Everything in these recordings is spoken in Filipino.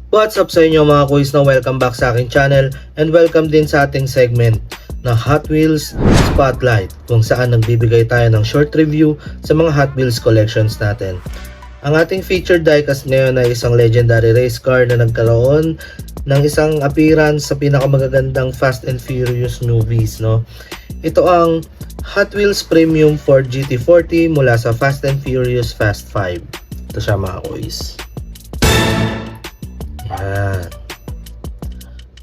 What's up sa inyo mga kuys na welcome back sa aking channel and welcome din sa ating segment na Hot Wheels Spotlight kung saan nagbibigay tayo ng short review sa mga Hot Wheels collections natin. Ang ating featured diecast ngayon ay isang legendary race car na nagkaroon ng isang appearance sa pinakamagagandang Fast and Furious movies, no? Ito ang Hot Wheels Premium Ford GT40 mula sa Fast and Furious Fast 5. Ito siya mga kuys. Yan.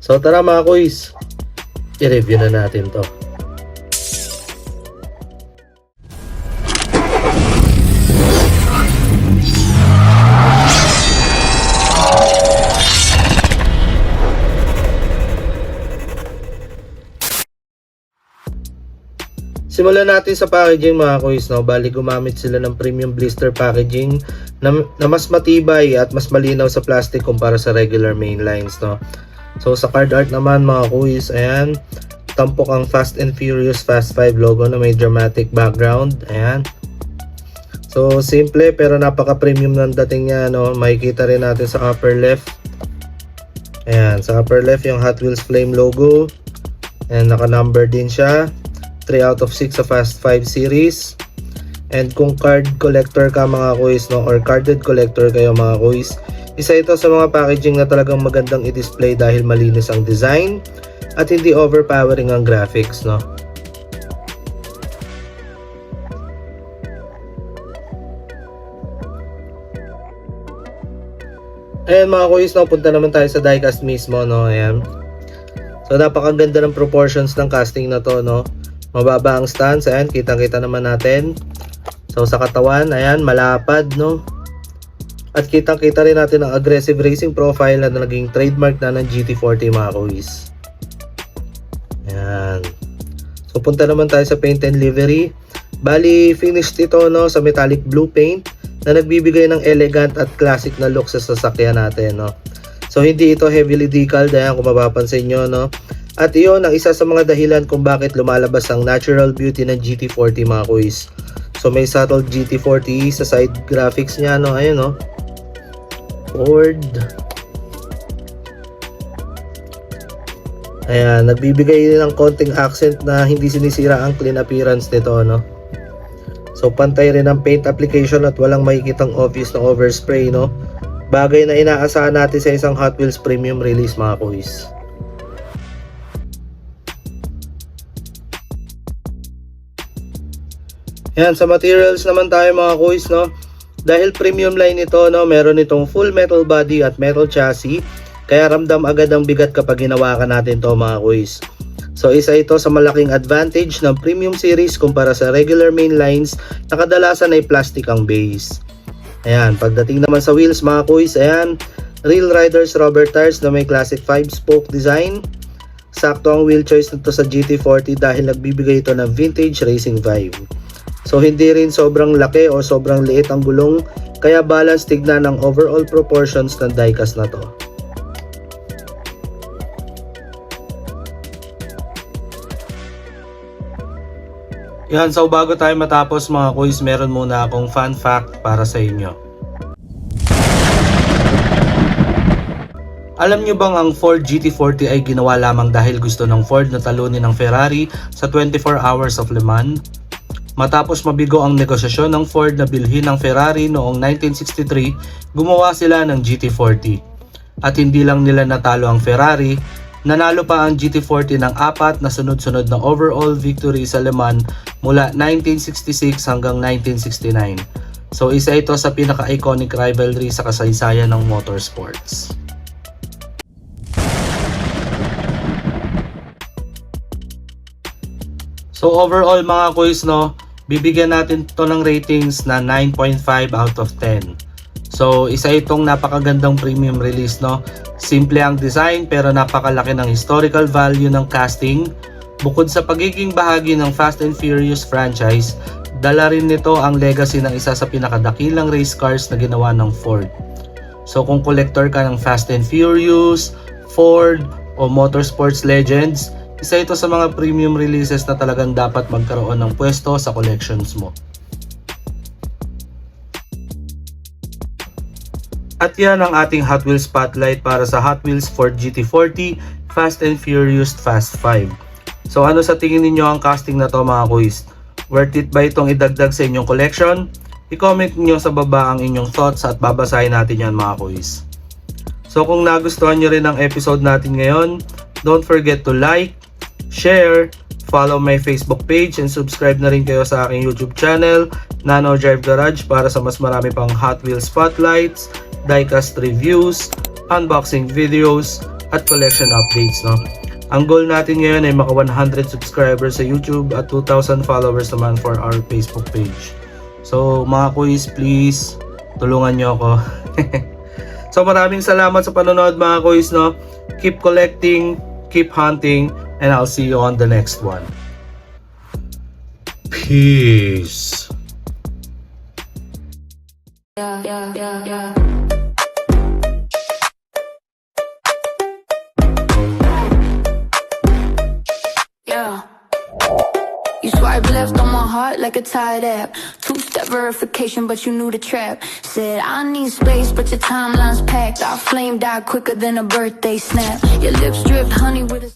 So tara mga kuys, i-review na natin to. Simulan natin sa packaging mga kuys, no? Bali gumamit sila ng premium blister packaging na mas matibay at mas malinaw sa plastic kumpara sa regular main lines, no? So sa card art naman mga kuys, ayan, tampok ang Fast and Furious Fast 5 logo na may dramatic background, ayan. So simple pero napaka premium ng dating niya, no? Makikita rin natin sa upper left. Ayan, sa upper left yung Hot Wheels Flame logo. And naka-number din siya. 3 out of 6 sa Fast 5 series. And kung card collector ka mga kuys, no, or carded collector kayo mga kuys, isa ito sa mga packaging na talagang magandang i-display dahil malinis ang design at hindi overpowering ang graphics, no. Ayan mga kuys, no, punta naman tayo sa diecast mismo, no. Ayan. So napakaganda ng proportions ng casting na to, no. Mababa ang stance, ayan, kitang-kita naman natin. So sa katawan, ayan, malapad, no. At kitang-kita rin natin ang aggressive racing profile na naging trademark na ng GT40 mga kuys. Ayan. So punta naman tayo sa paint and livery. Bali, finished ito, no, sa metallic blue paint na nagbibigay ng elegant at classic na look sa sasakyan natin, no. So hindi ito heavily decaled, ayan, kung mapapansin nyo, no. At iyon ang isa sa mga dahilan kung bakit lumalabas ang natural beauty ng GT40 mga kuys. So may subtle GT40 sa side graphics niya, no. Ayun, no. Ford. Ayan, nagbibigay din ng konting accent na hindi sinisira ang clean appearance nito, no. So pantay rin ang paint application at walang makikitang obvious na overspray, no. Bagay na inaasahan natin sa isang Hot Wheels premium release mga kuys. Yan, sa materials naman tayo mga kuys, no. Dahil premium line ito, no, meron itong full metal body at metal chassis, kaya ramdam agad ang bigat kapag hinawakan natin to mga kuys. So isa ito sa malaking advantage ng premium series kumpara sa regular main lines na kadalasan ay plastic ang base. Ayan, pagdating naman sa wheels mga kuys, ayan, Real Riders rubber tires na may classic 5-spoke design. Sakto ang wheel choice nito sa GT40 dahil nagbibigay ito ng vintage racing vibe. So hindi rin sobrang laki o sobrang liit ang gulong, kaya balance tignan ang overall proportions ng diecast na to. Yan, so bago tayo matapos mga kuys, meron muna akong fun fact para sa inyo. Alam nyo bang ang Ford GT40 ay ginawa lamang dahil gusto ng Ford na talunin ng Ferrari sa 24 Hours of Le Mans? Matapos mabigo ang negosasyon ng Ford na bilhin ng Ferrari noong 1963, gumawa sila ng GT40. At hindi lang nila natalo ang Ferrari, nanalo pa ang GT40 ng 4 na sunod-sunod na overall victory sa Le Mans mula 1966 hanggang 1969. So isa ito sa pinaka-iconic rivalry sa kasaysayan ng motorsports. So overall mga kuys, no, bibigyan natin to ng ratings na 9.5 out of 10. So isa itong napakagandang premium release, no. Simple ang design pero napakalaki ng historical value ng casting. Bukod sa pagiging bahagi ng Fast and Furious franchise, dala rin nito ang legacy ng isa sa pinakadakilang race cars na ginawa ng Ford. So kung collector ka ng Fast and Furious, Ford o Motorsports Legends, isa ito sa mga premium releases na talagang dapat magkaroon ng pwesto sa collections mo. At yan ang ating Hot Wheels Spotlight para sa Hot Wheels Ford GT40 Fast and Furious Fast 5. So ano sa tingin ninyo ang casting na to mga kuis? Worth it ba itong idagdag sa inyong collection? I-comment nyo sa baba ang inyong thoughts at babasahin natin yan mga kuis. So kung nagustuhan nyo rin ang episode natin ngayon, don't forget to like, share, follow my Facebook page, and subscribe na rin kayo sa aking YouTube channel, Nano Drive Garage, para sa mas marami pang Hot Wheels Spotlights, diecast reviews, unboxing videos, at collection updates, no? Ang goal natin ngayon ay maka 100 subscribers sa YouTube at 2,000 followers naman for our Facebook page. So mga kuis, please tulungan nyo ako. So maraming salamat sa panonood mga kuis, no? Keep collecting, keep hunting, and I'll see you on the next one. Peace. Yeah. You swipe left on my heart like a Tide app. Two-step verification, but you knew the trap. Said I need space, but your timeline's packed. Our flame died quicker than a birthday snap. Your lips dripped honey with a